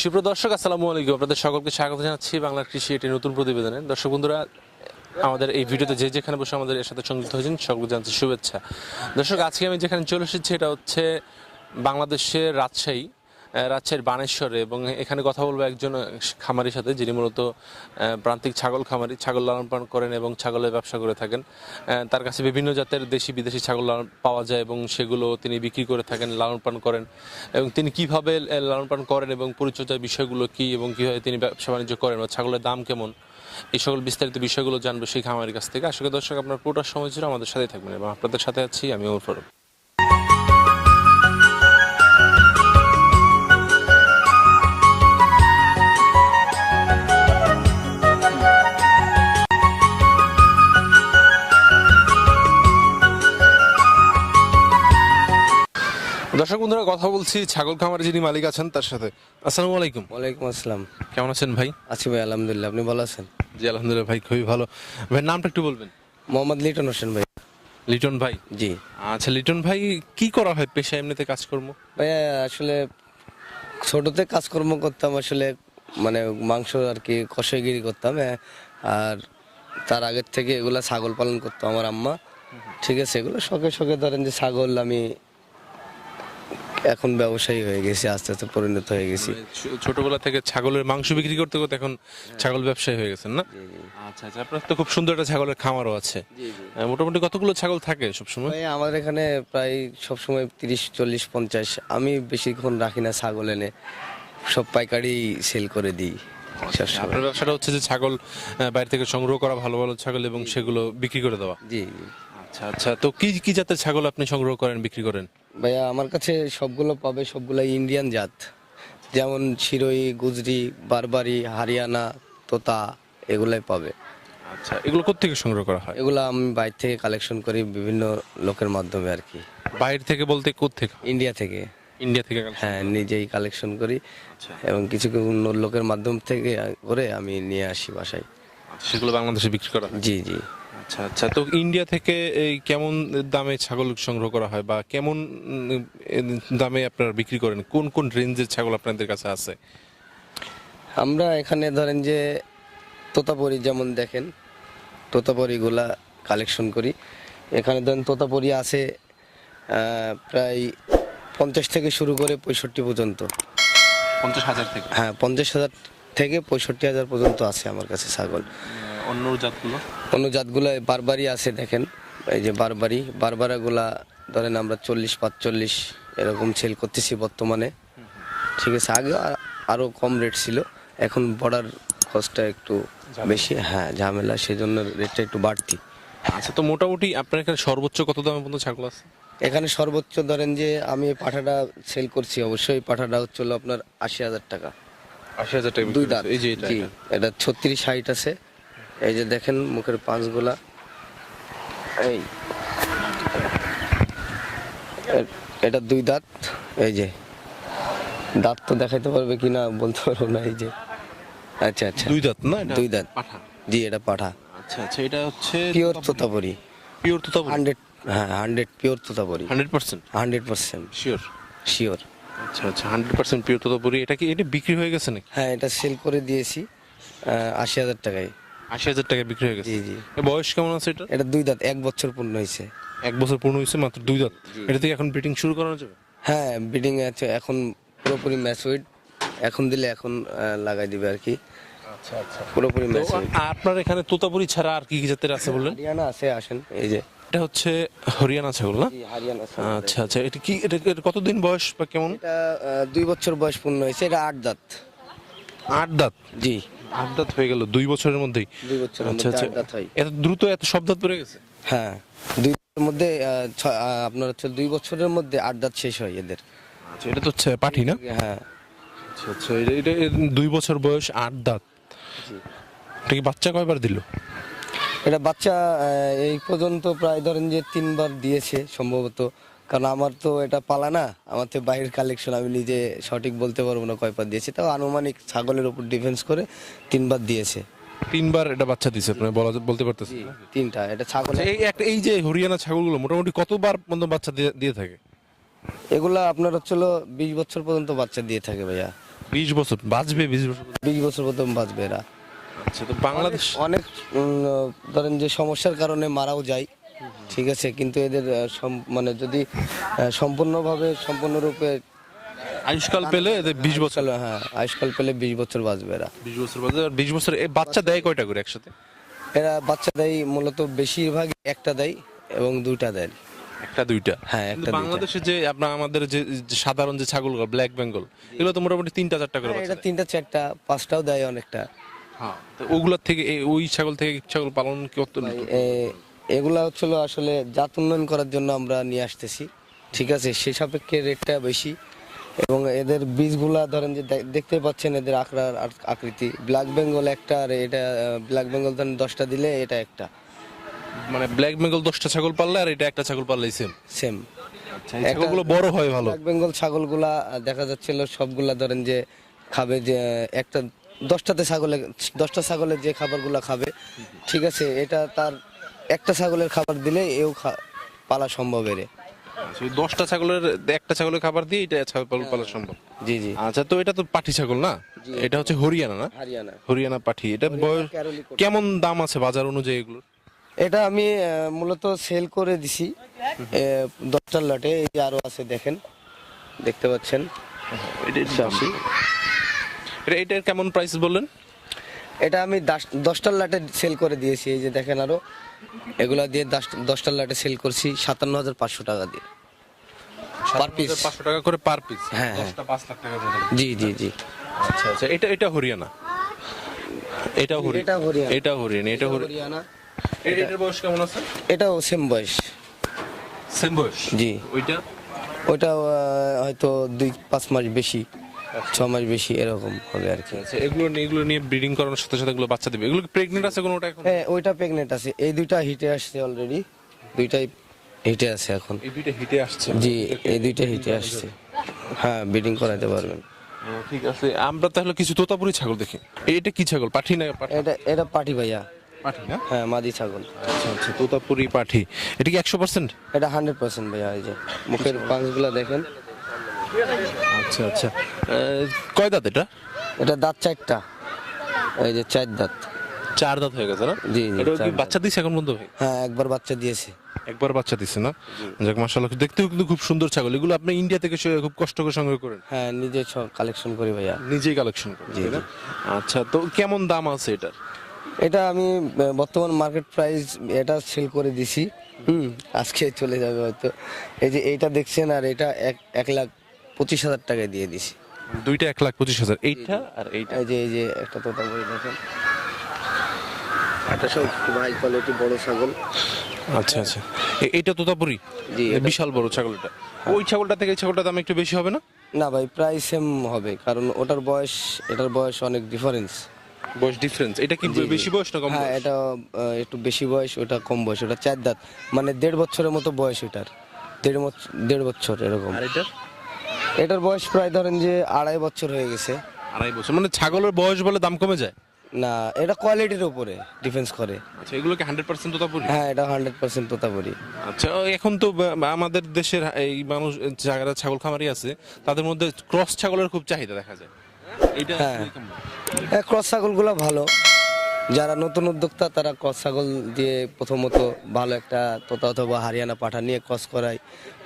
সুপ্রিয় দর্শক, আসসালামু আলাইকুম। আপনাদের সকলকে স্বাগত জানাচ্ছি বাংলার কৃষি একটি নতুন প্রতিবেদনে। দর্শক বন্ধুরা, আমাদের এই ভিডিওতে যে যেখানে বসে আমাদের এর সাথে সংযুক্ত হয়েছেন সকলকে জানাচ্ছি শুভেচ্ছা। দর্শক, আজকে আমি যেখানে চলে এসেছি এটা হচ্ছে বাংলাদেশের রাজশাহীর বানেশ্বরে, এবং এখানে কথা বলবো একজন খামারির সাথে, যিনি মূলত প্রান্তিক ছাগল খামারি, ছাগল লালন পালন করেন এবং ছাগলের ব্যবসা করে থাকেন। তার কাছে বিভিন্ন জাতের দেশি বিদেশি ছাগল পাওয়া যায় এবং সেগুলো তিনি বিক্রি করে থাকেন, লালন পালন করেন, এবং তিনি কিভাবে লালন পালন করেন এবং পরিচর্যার বিষয়গুলো কি এবং কিভাবে তিনি ব্যবসা বাণিজ্য করেন বা ছাগলের দাম কেমন, এই সকল বিস্তারিত বিষয়গুলো জানবো সেই খামারের কাছ থেকে। আশা করি দর্শক আপনার পুরোটা সময় জুড়ে আমাদের সাথেই থাকবেন এবং আপনাদের সাথে আছি আমি ওমর ফারুক। দর্শক বন্ধুরা, কথা বলছি ছাগল খামারে যিনি মালিক আছেন তার সাথে। আসসালামু আলাইকুম। ওয়ালাইকুম আসসালাম। কেমন আছেন ভাই? আছি ভাই, আলহামদুলিল্লাহ। আপনি ভালো আছেন? জি আলহামদুলিল্লাহ ভাই, খুবই ভালো। ভাই নামটা একটু বলবেন। মোহাম্মদ লিটন হোসেন ভাই। লিটন ভাই। জি আচ্ছা লিটন ভাই, কি করা হয় পেশা এমনিতে কাজকর্ম? ভাই, আসলে ছোটতে কাজকর্ম করতাম, আসলে মানে মাংস আর কি কষাইগিরি করতাম। আর তার আগের থেকে এগুলা ছাগল পালন করতো আমার আম্মা। ঠিক আছে, এগুলো শখে শখে ধরেন যে ছাগল আমি এখন ব্যবসায়ী হয়ে গেছি, আস্তে আস্তে পরিণত হয়ে গেছি। ছোটবেলা থেকে ছাগলের মাংস বিক্রি করতে করতে এখন ছাগল ব্যবসায়ী হয়ে গেছেন না? আচ্ছা আচ্ছা, আপনার তো খুব সুন্দর একটা ছাগলের খামারও আছে। মোটামুটি কতগুলো ছাগল থাকে সবসময়? ভাই আমাদের এখানে প্রায় সবসময় 30, 40, 50। আমি বেশিক্ষণ রাখি না ছাগল, এনে সব পাইকারি সেল করে দিই। আপনার ব্যবসাটা হচ্ছে যে ছাগল বাইরে থেকে সংগ্রহ করা, ভালো ভালো ছাগল, এবং সেগুলো বিক্রি করে দেওয়া। জি। আচ্ছা আচ্ছা, তো কি কি জাতের ছাগল আপনি সংগ্রহ করেন, বিক্রি করেন? ভাইয়া আমার কাছে সবগুলো পাবে, সবগুলো ইন্ডিয়ান জাত, যেমন শিরোই, গুজরি, বারবারি, হরিয়ানা, তোতা, এগুলাই পাবে। আচ্ছা, এগুলো কোত্থেকে সংগ্রহ করা হয়? এগুলো আমি বাইরে থেকে কালেকশন করি বিভিন্ন লোকের মাধ্যমে আর কি। বাইরে থেকে বলতে কোত্থেকে? ইন্ডিয়া থেকে। ইন্ডিয়া থেকে? হ্যাঁ, নিজেই কালেকশন করি এবং কিছু অন্য লোকের মাধ্যম থেকে করে আমি নিয়ে আসি বাসায়। সেগুলো বাংলাদেশে বিক্রি করা হয়? জি জি। আচ্ছা আচ্ছা, তো ইন্ডিয়া থেকে এই কেমন দামে ছাগল সংগ্রহ করা হয় বা কেমন দামে আপনারা বিক্রি করেন? কোন কোন রেঞ্জের ছাগল আপনাদের কাছে আছে? আমরা এখানে ধরেন যে তোতাপুরি, যেমন দেখেন তোতাপুরিগুলা কালেকশন করি। এখানে ধরেন তোতাপুরি আছে প্রায় 50 থেকে শুরু করে 65 পর্যন্ত। 50,000 থেকে? হ্যাঁ, 50,000 থেকে 65,000 পর্যন্ত আছে আমার কাছে ছাগল। অন্য জাতগুলো? অন্য জাতগুলো বারবারি আছে, দেখেন এই যে বারবারাগুলা ধরেন আমরা 40-45 এরকম সেল করতেছি বর্তমানে। ঠিক আছে, আগে আরও কম রেট ছিল, এখন বর্ডার কস্টটা একটু বেশি, হ্যাঁ ঝামেলা, সেজন্য রেটটা একটু বাড়তি। আচ্ছা, তো মোটামুটি আপনার এখানে সর্বোচ্চ কত দামে পর্যন্ত ছাগল আছে? এখানে সর্বোচ্চ ধরেন যে আমি পাঠাটা সেল করছি, অবশ্যই পাঠাটা হচ্ছে আপনার 80,000 টাকা। 80,000 টাকা? দুই দাঁত। এই যে জি, এটা 36-60 আছে। এই যে দেখেন মুখের পাঁচগুলা, এই এটা 2 দাঁত। এই যে দাঁত তো দেখাইতে পারবে কিনা বলতে পারবো না। এই যে আচ্ছা আচ্ছা, 2 দাঁত না? 2 দাঁত। পাঠা? জি, এটা পাঠা। আচ্ছা আচ্ছা, এটা হচ্ছে পিওর তোতাপুরি। পিওর তোতাপুরি? 100, হ্যাঁ 100 পিওর তোতাপুরি। 100%? 100% শিওর? শিওর। আচ্ছা আচ্ছা, 100% পিওর তোতাপুরি। এটা কি এটা বিক্রি হয়ে গেছে নাকি? হ্যাঁ, এটা সেল করে দিয়েছি 80,000 টাকায়। 80,000 টাকায় বিক্রি হয়ে গেছে? জি জি। বয়স কেমন আছে এটা? এটা 2 দাঁত, 1 বছর পূর্ণ হয়েছে। 1 বছর পূর্ণ হয়েছে, মাত্র 2 দাঁত। এটা থেকে এখন ব্রিডিং শুরু করানো যাবে? হ্যাঁ, ব্রিডিং আছে এখন, পুরোপুরি ম্যাচুইড। এখন দিলে এখন লাগাই দিবে আর কি। আচ্ছা আচ্ছা, পুরোপুরি ম্যাচুইড। আপনার এখানে তোতাপুরি ছাড়া আর কি কি জাতের আছে বললেন? হরিয়ানা আছে, আসেন এই যে। এটা হচ্ছে হরিয়ানা ছাগল না? জি, হরিয়ানা আছে। আচ্ছা আচ্ছা, এটা কি এটা কতদিন বয়স বা কেমন? এটা 2 বছর বয়স পূর্ণ হয়েছে, এটা 8 দাঁত। 8 দাঁত? জি, 8 দাঁত হয়ে গেল 2 বছরের মধ্যেই? 2 বছরের আচ্ছা মধ্যে আচ্ছা, 8 দাঁত হয়। এত দ্রুত এত সব দাঁত পড়ে গেছে? হ্যাঁ, 2 বছরের মধ্যে আপনার হচ্ছে 2 বছরের মধ্যে 8 দাঁত শেষ হয় এদের। আচ্ছা, এটা তো হচ্ছে পাঠি না? হ্যাঁ। আচ্ছা আচ্ছা, এটা 2 বছর বয়স, 8 দাঁত। জি। এটা কি বাচ্চা কয়বার দিল? এটা বাচ্চা এই পর্যন্ত প্রায় ধরেন যে 3 বার দিয়েছে সম্ভবত, কারণ আমার তো এটা পালা না, আমার তো বাইরের কালেকশন, আমি নিজে সঠিক বলতে পারবো না কয়বার দিয়েছে, তাও আনুমানিক ছাগলের উপর ডিফেন্স করে 3 বার দিয়েছে। 3 বার এটা বাচ্চা দিছে, আপনি বলতে পারতেছেন? 3টা এটা ছাগল। এই যে হরিয়ানা ছাগলগুলো মোটামুটি কতবার পর্যন্ত বাচ্চা দিয়ে থাকে? এগুলা আপনার হচ্ছিল 20 বছর পর্যন্ত বাচ্চা দিয়ে থাকে ভাইয়া। 20 বছর বাঁচবে, 20 বছর? 20 বছর প্রথম বাঁচবে এরা। আচ্ছা, তো বাংলাদেশ অনেক ধরেন যে সমস্যার কারণে মারাও যায়, ঠিক আছে, কিন্তু এদের মানে যদি সম্পূর্ণরূপে আয়ুষ্কাল পেলে এদের 20 বছর। হ্যাঁ আয়ুষ্কাল পেলে 20 বছর বাঁচবে এরা। 20 বছর বাঁচবে। আর 20 বছর বাচ্চা দেয় কয়টা করে একসাথে? এরা বাচ্চা দেয় মূলত বেশিরভাগ একটা দেয় এবং দুইটা দেয়। একটা দুইটা? হ্যাঁ, কিন্তু একটা দুইটা। বাংলাদেশে যে আমাদের যে সাধারণ যে ছাগলগুলো ব্ল্যাক বেঙ্গল, এগুলো তো মোটামুটি 3টা 4টা করে হ্যাঁ, বাচ্চা এটা দেয়। 3টা 4টা 5টাও দেয় অনেকটা। হ্যাঁ, তো ওগুলোর থেকে ওই ছাগল থেকে ছাগল পালন কত? এগুলা হচ্ছিল আসলে জাত উন্নয়ন করার জন্য আমরা নিয়ে আসতেছি, ঠিক আছে, সেই সাপেক্ষে রেটটা বেশি। এবং এদের বীজগুলা ধরেন যে দেখতে পাচ্ছেন এদের আকার আকৃতি, ব্ল্যাক বেঙ্গল একটা, আর এটা ব্ল্যাক বেঙ্গল ধরেন 10টা দিলে এটা একটা। মানে ব্ল্যাক বেঙ্গল 10টা ছাগল পারলে আর এটা একটা ছাগল পারলেই সেম? সেম। ছাগলগুলো বড় হয় ভালো? ব্ল্যাক বেঙ্গল ছাগলগুলা দেখা যাচ্ছিল সবগুলা ধরেন যে খাবে, যে একটা 10টা ছাগলের যে খাবারগুলা খাবে, ঠিক আছে, এটা তার একটা ছাগলের খাবার দিলে এও পালা সম্ভব এর। আচ্ছা, ওই 10টা ছাগলের একটা ছাগলের খাবার দিয়ে এটা ছাগল পালা সম্ভব? জি জি। আচ্ছা, তো এটা তো পাঠি ছাগল না? এটা হচ্ছে হরিয়ানা না? হরিয়ানা। হরিয়ানা পাঠি। এটা বয়স ক্যারলি কোট। কেমন দাম আছে বাজার অনুযায়ী এগুলোর? এটা আমি মূলত সেল করে দিছি 10টার লটে। এই যে আরো আছে, দেখেন, দেখতে পাচ্ছেন। এটার কেমন প্রাইস বললেন? এটা আমি 10টার লটে সেল করে দিয়েছি। এই যে দেখেন, আরো এগুলা দিয়ে 10টার লটে সেল করছি 57,500 টাকা দিয়ে পার পিস। 500 টাকা করে পার পিস? হ্যাঁ, হ্যাঁ। 10টা 5 লাখ টাকা করে। জি জি জি। আচ্ছা আচ্ছা, এটা হরিয়ানা? এটাও হরিয়ানা? এটা হরিয়ানা। এটাও হরিয়ানা? এটা হরিয়ানা। এটার বয়স কেমন আছে? এটাও সেম বয়স। সেম বয়স? জি। ওইটা? ওইটা হয়তো 2-5 মাস বেশি, 6 মাস বেশি এরকম হবে আর কি। আচ্ছা, এগুলো নিয়ে ব্রিডিং করানোর সাথে সাথে এগুলো বাচ্চা দেবে? এগুলো প্রেগনেন্ট আছে কোনোটা এখন? হ্যাঁ, ওইটা প্রেগনেন্ট আছে। এই দুইটা হিটে আসছে অলরেডি, দুইটাই হিটে আছে এখন। এই দুইটা হিটে আসছে? জি, এই দুইটা হিটে আসছে। হ্যাঁ, ব্রিডিং করাতে পারবেন। ঠিক আছে, আমরা তাহলে কিছু তোতাপুরি ছাগল দেখি। এটা কি ছাগল, পাঠি না? এটা পাটি ভাইয়া। পাঠি না? হ্যাঁ, মাদি ছাগল। আচ্ছা আচ্ছা, তোতাপুরি পাঠি। এটা কি 100%? এটা 100% ভাইয়া। এই যে মুখের পাঁচগুলা দেখেন। আচ্ছা আচ্ছা, কয় দাঁত এটা? এটা দাঁত 4টা, এই যে 4 দাঁত। 4 দাঁত হয়ে গেছে না? জি জি, এটা 4 কি দাঁত। বাচ্চা দিছে এখন পর্যন্ত ভাই? হ্যাঁ, একবার বাচ্চা দিয়েছে। একবার বাচ্চা দিছে না? যাক, মাশাআল্লাহ, দেখতেও কিন্তু খুব সুন্দর ছাগল। এগুলো আপনি ইন্ডিয়া থেকে খুব কষ্ট করে সংগ্রহ করেন? হ্যাঁ, নিজে কালেকশন করি ভাইয়া। নিজেই কালেকশন করেন? জি, তাই না? আচ্ছা, তো কেমন দাম আছে এটার? এটা আমি বর্তমান মার্কেট প্রাইস এটা সেল করে দিছি। আজকে চলে যাবে হয়তো। এই যে এইটা দেখছেন, আর এটা 1,25,000 টাকায় দিয়ে দিছি। দুইটা 1,25,000? এইটা আর এইটা? এই যে একটা তোতাপুরি দেখেন, এটা সব খুব হাই কোয়ালিটি বড় ছাগল। আচ্ছা আচ্ছা, এইটা তোতাপুরি? জি, বিশাল বড় ছাগল এটা। ওই ছাগলটা থেকে এই ছাগলটার দাম একটু বেশি হবে না? না ভাই, প্রায় সেম হবে, কারণ ওটার বয়স এটার বয়স অনেক ডিফারেন্স। বয়স ডিফারেন্স? এটা কি জি, জি। বেশি বয়স না কম হ্যাঁ, বয়স? এটা একটু বেশি বয়স, ওটা কম বয়স। ওটা 4 দাঁত, মানে 1.5 বছরের মতো বয়স ওটার। 1.5 বছর এরকম। আর এটা? এটার বয়স প্রায় ধরেন যে 2.5 বছর হয়ে গেছে। 2.5 বছর? মানে ছাগলের বয়স বলে দাম কমে যায়? না, এটা কোয়ালিটির উপরে ডিফেন্স করে। আচ্ছা, এগুলো কি 100% তোতাপুরি? হ্যাঁ, এটা 100% তোতাপুরি। আচ্ছা, এখন তো আমাদের দেশের এই মানুষ যারা ছাগল খামারি আছে তাদের মধ্যে ক্রস ছাগলের খুব চাহিদা দেখা যায়। এটা হ্যাঁ। আসলে কেমন? ক্রস ছাগলগুলো ভালো। যারা নতুন উদ্যোক্তা তারা ক্রস ছাগল দিয়ে প্রথমত ভালো একটা তোতা অথবা হরিয়ানা পাঠা নিয়ে ক্রস করায়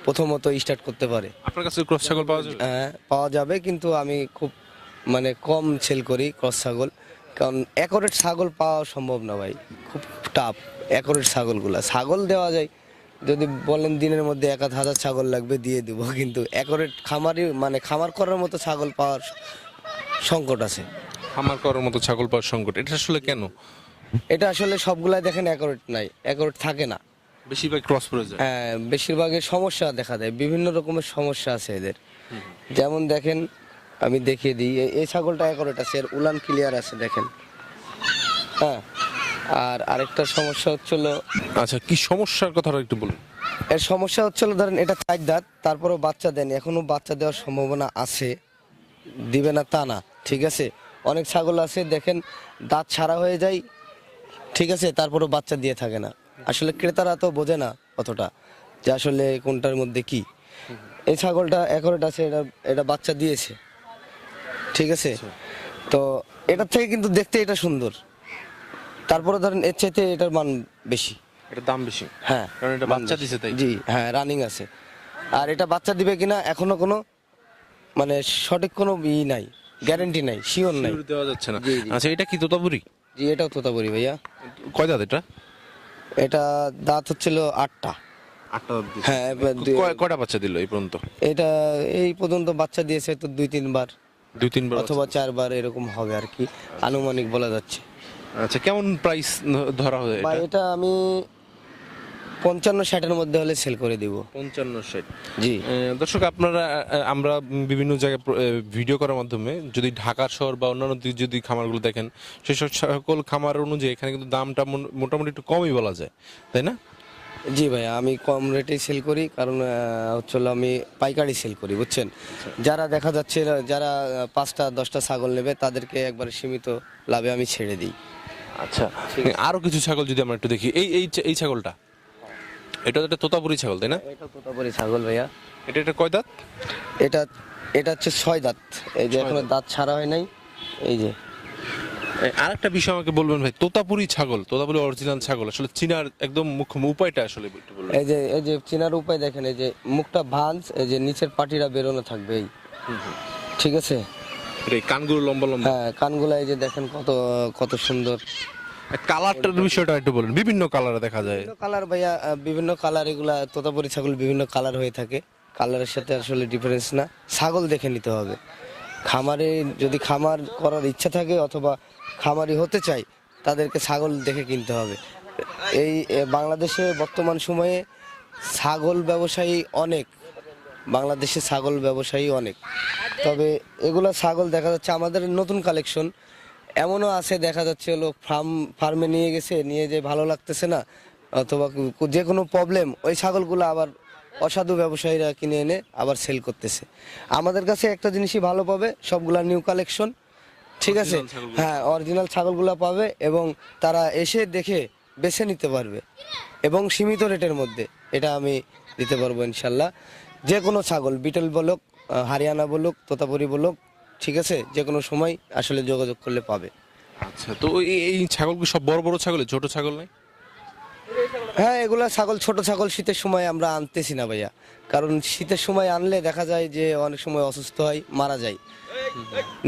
প্রথমত স্টার্ট করতে পারে। আপনার কাছে ক্রস ছাগল পাওয়া যাবে? হ্যাঁ, পাওয়া যাবে, কিন্তু আমি খুব মানে কম সেল করি ক্রস ছাগল, কারণ অ্যাকোরেট ছাগল পাওয়া সম্ভব না ভাই, খুব টাফ অ্যাকোরেট ছাগলগুলা। ছাগল দেওয়া যায়, যদি বলেন দিনের মধ্যে 1,000 ছাগল লাগবে দিয়ে দেবো, কিন্তু অ্যাকোরেট মানে খামার করার মতো ছাগল পাওয়ার সংকট আছে। খামার করার মতো ছাগল পাওয়ার সংকট? এটা আসলে কেন? এটা আসলে সবগুলাই দেখেন অ্যাকোরেট নাই, অ্যাকোরেট থাকে না। বেশিরভাগ ক্রস পড়ে যায়? হ্যাঁ, বেশিরভাগের সমস্যা দেখা দেয়, বিভিন্ন রকমের সমস্যা আছে এদের। যেমন দেখেন, আমি দেখিয়ে দিই, এই ছাগলটা অ্যাকোরেট আছে, এর উলান ক্লিয়ার আছে দেখেন। হ্যাঁ, আর আরেকটা সমস্যা হচ্ছিল। আচ্ছা, কি সমস্যার কথাটা একটু বলুন। এর সমস্যা হচ্ছিল, ধরেন এটা 4 দাঁত, তারপরেও বাচ্চা দেন, এখনো বাচ্চা দেওয়ার সম্ভাবনা আছে, দিবে না তা না, ঠিক আছে। অনেক ছাগল আছে দেখেন দাঁত ছাড়া হয়ে যায়, ঠিক আছে, তারপরেও বাচ্চা দিয়ে থাকে না। আসলে ক্রেতারা তো বোঝে না অতটা যে আসলে কোনটার মধ্যে কি। এই ছাগলটা অ্যাকোরেট আছে, এটা বাচ্চা দিয়েছে, ঠিক আছে, তো এটার থেকে কিন্তু দেখতে এটা সুন্দর, তারপরে ধরেন এর চাইতে এটার মান বেশি। এটার দাম বেশি, হ্যাঁ কারণ এটা মান বাচ্চা বেশি। দিছে তাই। জি হ্যাঁ, রানিং আছে। আর এটা বাচ্চা দিবে কিনা এখনো কোনো মানে সঠিক কোনো নাই, গ্যারান্টি নাই, শিওর নাই। Sure দেওয়া যাচ্ছে না। জি, জি। আচ্ছা, এটা কি তোতাপুরি? জি এটাও তোতাপুরি ভাইয়া। কয় দাঁত এটা? এটা দাঁত হচ্ছিল 8টা। 8টা দাঁত দিছে। হ্যাঁ, এবার কয়টা বাচ্চা দিল এই পর্যন্ত? এটা এই পর্যন্ত বাচ্চা দিয়েছে তো 2-3 বার 2-3 বার অথবা 4 বার এরকম হবে আর কি, আনুমানিক বলা যাচ্ছে। আচ্ছা, কেমন প্রাইস ধরা হয় বা এটা? এটা আমি 55-60-এর মধ্যে হলে সেল করে দিব। 55-60। জি দর্শক, আপনারা আমরা বিভিন্ন জায়গায় ভিডিও করার মাধ্যমে যদি ঢাকা শহর বা অন্যান্য যদি খামারগুলো দেখেন, সেই সকল খামার অনুযায়ী এখানে কিন্তু দামটা মোটামুটি একটু কমই বলা যায়, তাই না? জি ভাইয়া, আমি কম রেটেই সেল করি, কারণ হচ্ছে হলো আমি পাইকারি সেল করি, বুঝছেন। যারা দেখা যাচ্ছে যারা 5টা-10টা ছাগল নেবে তাদেরকে একবার সীমিত লাভে আমি ছেড়ে দিই। আচ্ছা, আরো কিছু ছাগল যদি আমরা একটু দেখি, এই ছাগলটা, এটা তো একটা তোতাপুরি ছাগল, তাই না? এটা তোতাপুরি ছাগল ভাইয়া। এটা কয় দাঁত? এটা এটা হচ্ছে 6 দাঁত, এই যে এখনো দাঁত ছাড়া হয় নাই, এই যে। আরেকটা বিষয় আমাকে বলবেন ভাই, তোতাপুরি তোতাপুরি অরিজিনাল ছাগল আসলে চিনার একদম মুখ্য উপায়টা আসলে একটু বলবেন। এই যে চেনার উপায় দেখেন, এই যে মুখটা ভাঁজ, এই যে নিচের পাটিরা বেরোনো থাকবে এই, ঠিক আছে। এটা এই কানগুলো লম্বা লম্বা, হ্যাঁ কানগুলা এই যে দেখেন কত কত সুন্দর। কালারটার বিষয়টা একটু বলেন, বিভিন্ন কালারে দেখা যায়। বিভিন্ন কালার ভাইয়া, বিভিন্ন কালার, এগুলা তোতাপুরি ছাগল বিভিন্ন কালার হয়ে থাকে, কালারের সাথে আসলে ডিফারেন্স না, ছাগল দেখে নিতে হবে। খামারে যদি খামার করার ইচ্ছা থাকে অথবা খামারি হতে চাই, তাদেরকে ছাগল দেখে কিনতে হবে। এই বাংলাদেশে বর্তমান সময়ে ছাগল ব্যবসায়ী অনেক, বাংলাদেশে ছাগল ব্যবসায়ী অনেক, তবে এগুলা ছাগল দেখা যাচ্ছে আমাদের নতুন কালেকশন এমনও আছে, দেখা যাচ্ছে হলো ফার্মে নিয়ে গেছে, নিয়ে যে ভালো লাগতেছে না অথবা যে কোনো প্রবলেম, ওই ছাগলগুলো আবার অসাধু ব্যবসায়ীরা কিনে এনে আবার সেল করতেছে। আমাদের কাছে একটা জিনিসই ভালো পাবে, সবগুলা নিউ কালেকশন, ঠিক আছে। Original ছাগলগুলো। হ্যাঁ অরিজিনাল ছাগলগুলো পাবে এবং তারা এসে দেখে বেছে নিতে পারবে এবং সীমিত রেটের মধ্যে এটা আমি দিতে পারবো ইনশাল্লাহ। যে কোনো ছাগল, বিটল বলুক, হরিয়ানা বলুক, তোতাপুরি বলুক, ঠিক আছে, যে কোনো সময় আসলে যোগাযোগ করলে পাবে। আচ্ছা, তো এই ছাগল কি সব বড় বড় ছাগল, ছোট ছাগল নাই? হ্যাঁ এগুলা ছাগল, ছোট ছাগল শীতের সময় আমরা আনতেছি না ভাইয়া, কারণ শীতের সময় আনলে দেখা যায় যে অনেক সময় অসুস্থ হয়, মারা যায়,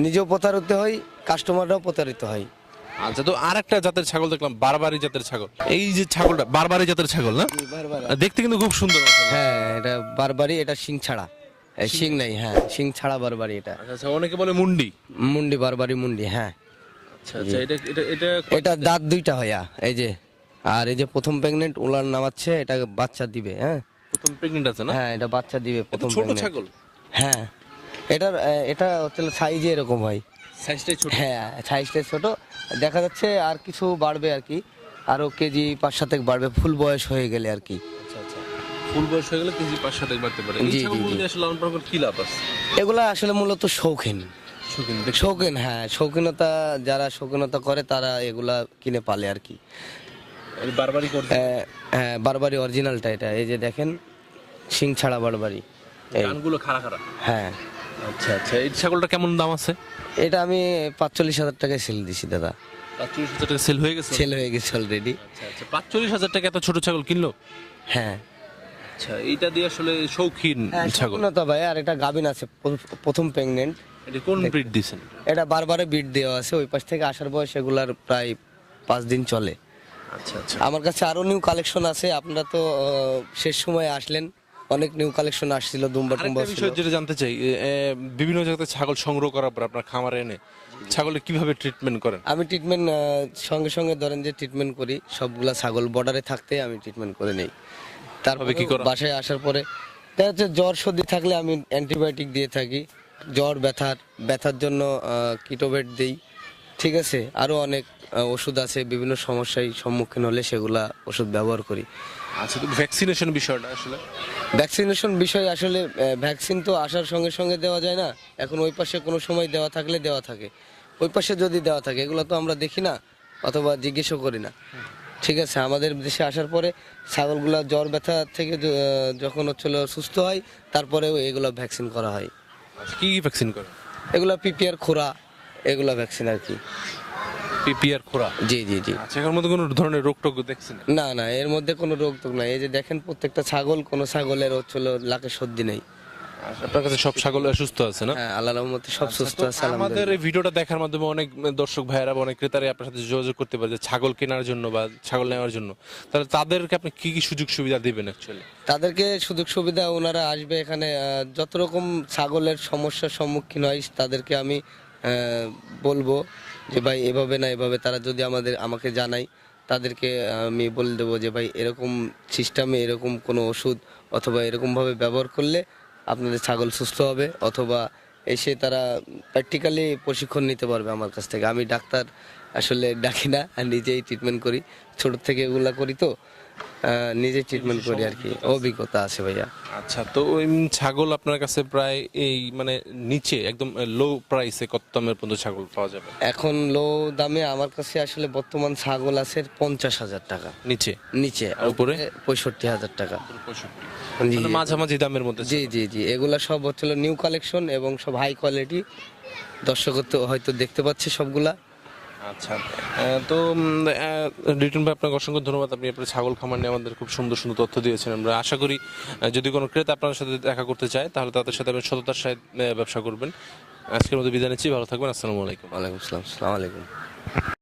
নিজেও প্রতারিত হয়, কাস্টমাররাও প্রতারিত হয়। আচ্ছা, তো আর একটা জাতের ছাগল দেখলাম, বারবারি জাতের ছাগল। এই যে ছাগলটা বারবারি জাতের ছাগল না? দেখতে কিন্তু খুব সুন্দর। হ্যাঁ এটা বারবারি, এটা শিং ছাড়া, শিং নাই, হ্যাঁ শিং ছাড়া বারবারি এটা। আচ্ছা, অনেকে বলে মুন্ডি। মুন্ডি, বারবারি মুন্ডি, হ্যাঁ। আচ্ছা আচ্ছা, এটা এটা এটা এটা দাঁত 2টা ভাইয়া, এই যে। আর এই যে প্রথম প্রেগনেন্ট উলান নামাচ্ছে, এটা বাচ্চা দিবে, হ্যাঁ। প্রথম প্রেগন্যান্ট আছে না? হ্যাঁ এটা বাচ্চা দিবে প্রথম ছোট pregnant। ছাগল, হ্যাঁ এটা হচ্ছে সাইজে এরকম হয়, সাইজটাই ছোট। হ্যাঁ সাইজটা ছোট, দেখা যাচ্ছে আর কিছু বাড়বে আর কি, আরো কেজি 5-7 বাড়বে ফুল বয়স হয়ে গেলে আর কি। আচ্ছা আচ্ছা, ফুল বয়স হয়ে গেলে কেজি 5-7 বাড়তে পারে। এই জি, জি, ছাগলগুলো জি। দিয়ে আসলে লালন পালন করে কি লাভ আছে? এগুলা আসলে মূলত শৌখিন, শৌখিন, শৌখিন, হ্যাঁ শৌখিনতা, যারা শৌখিনতা করে তারা এগুলা কিনে পালে আর কি। বারবারি করতে হ্যাঁ বারবারি অরিজিনালটা এটা, এই যে দেখেন শিং ছাড়া বারবারি এই, কানগুলো খাড়া খাড়া। হ্যাঁ। আচ্ছা আচ্ছা, এই ছাগলটা কেমন দাম আছে? এটা আমি 45,000 টাকায় সেল দিছি দাদা, 45,000 টাকা সেল হয়ে গেছে। সেল হয়ে গেছে অলরেডি। আচ্ছা আচ্ছা, 45,000 টাকা এত ছোট ছাগল কিনলো? হ্যাঁ আচ্ছা, এইটা দিয়ে আসলে শৌখিন ছাগল। শৌখিনতা ভাই। আর এটা গাভিন আছে, প্রথম প্রেগনেন্ট। এটা কোন ব্রিড দিছেন? এটা বারবারে বিট দেওয়া আছে, ওই পাশ থেকে আসার বয়স এগুলার প্রায় 5 দিন চলে। আচ্ছা আচ্ছা, আমার কাছে আরো নিউ কালেকশন আছে, আপনারা তো শেষ সময় আসলেন, অনেক নিউ কালেকশন আসছিল, দুম্বা টুম্বা আরেকটা ছিল। বিষয় যেটা জানতে চাই, বিভিন্ন জায়গাতে ছাগল সংগ্রহ করার পর আপনার খামারে এনে ছাগলের কিভাবে ট্রিটমেন্ট করেন? আমি ট্রিটমেন্ট সঙ্গে সঙ্গে ধরেন যে ট্রিটমেন্ট করি, সবগুলা ছাগল বর্ডারে থাকতে আমি ট্রিটমেন্ট করে নেই। তারপরে কি করা? বাসায় আসার পরে দেখা যাচ্ছে জ্বর সর্দি থাকলে আমি অ্যান্টিবায়োটিক দিয়ে থাকি, জ্বর ব্যথার জন্য কিটোভেট দিই, ঠিক আছে। আরও অনেক ওষুধ আছে, বিভিন্ন সমস্যায় সম্মুখীন হলে সেগুলা ওষুধ ব্যবহার করি। আচ্ছা, তো ভ্যাকসিনেশন বিষয়টা আসলে? ভ্যাকসিনেশন বিষয় আসলে ভ্যাকসিন তো আসার সঙ্গে সঙ্গে দেওয়া যায় না, এখন ওই পাশে কোনো সময় দেওয়া থাকলে দেওয়া থাকে, ওই পাশে যদি দেওয়া থাকে, এগুলো তো আমরা দেখি না অথবা জিজ্ঞেসও করি না, ঠিক আছে। আমাদের দেশে আসার পরে ছাগলগুলো জ্বর ব্যথা থেকে যখন হচ্ছিল সুস্থ হয়, তারপরেও এগুলো ভ্যাকসিন করা হয়। আচ্ছা, কি কি ভ্যাকসিন করেন? এগুলা পিপিআর খোরা, এগুলা ভ্যাকসিন আর কি। পিপিআর খোরা। জি জি জি। আচ্ছা, এর মধ্যে কোনো ধরনের রোগ টোগ দেখছেন? না না, এর মধ্যে কোনো রোগ টোগ নাই। এই যে দেখেন প্রত্যেকটা ছাগল, কোনো ছাগলের হচ্ছিল লাখে সর্দি নেই। আপনার কাছে সব ছাগল সুস্থ আছে না? হ্যাঁ, আল্লাহর রহমতে সব সুস্থ তো আছে আমাদের আলহামদুলিল্লাহ। এই ভিডিওটা দেখার মাধ্যমে অনেক দর্শক ভাইয়েরা বা অনেক ক্রেতারাই আপনার সাথে যোগাযোগ করতে পারে যে ছাগল কেনার জন্য বা ছাগল নেওয়ার জন্য, তাহলে তাদেরকে আপনি কি কি সুযোগ সুবিধা দিবেন অ্যাকচুয়ালি? তাদেরকে সুযোগ সুবিধা, ওনারা আসবে এখানে, যত রকম ছাগলের সমস্যার সম্মুখীন হয় তাদেরকে আমি বলবো যে ভাই এভাবে না এভাবে, তারা যদি আমাকে জানায় তাদেরকে আমি বলে দেবো যে ভাই এরকম সিস্টেমে এরকম কোনো ওষুধ অথবা এরকমভাবে ব্যবহার করলে আপনাদের ছাগল সুস্থ হবে, অথবা এসে তারা প্র্যাকটিক্যালি প্রশিক্ষণ নিতে পারবে আমার কাছ থেকে। আমি ডাক্তার আসলে ডাকি না, আর নিজেই ট্রিটমেন্ট করি, ছোট থেকে এগুলা করি তো নিজে ট্রিটমেন্ট করি আর কি, অভিজ্ঞতা আছে ভাইয়া। আচ্ছা, তো ওই ছাগল আপনার কাছে প্রায় এই মানে নিচে একদম লো প্রাইসে কত দামের পর্যন্ত ছাগল পাওয়া যাবে? এখন লো দামে আমার কাছে আসলে বর্তমান ছাগল আছে 50,000 টাকা নিচে? নিচে, আর উপরে? 65,000 টাকা। 65, জি মানে মাঝামাঝি দামের মধ্যে। জি জি জি, এগুলা সব হচ্ছিল নিউ কালেকশন এবং সব হাই কোয়ালিটি, দর্শক তো হয়তো দেখতে পাচ্ছে সবগুলা। আচ্ছা, তো রিটন ভাই আপনাকে অসংখ্য ধন্যবাদ। আপনি আপনার ছাগল খামার নিয়ে আমাদের খুব সুন্দর সুন্দর তথ্য দিয়েছেন। আমরা আশা করি যদি কোনো ক্রেতা আপনার সাথে দেখা করতে চায় তাহলে তাদের সাথে আপনি সততার সাথে ব্যবসা করবেন। আজকের মতো বিদায় নিচ্ছি, ভালো থাকবেন, আসসালামু আলাইকুম। ওয়ালাইকুম আসসালাম, আসসালামু আলাইকুম।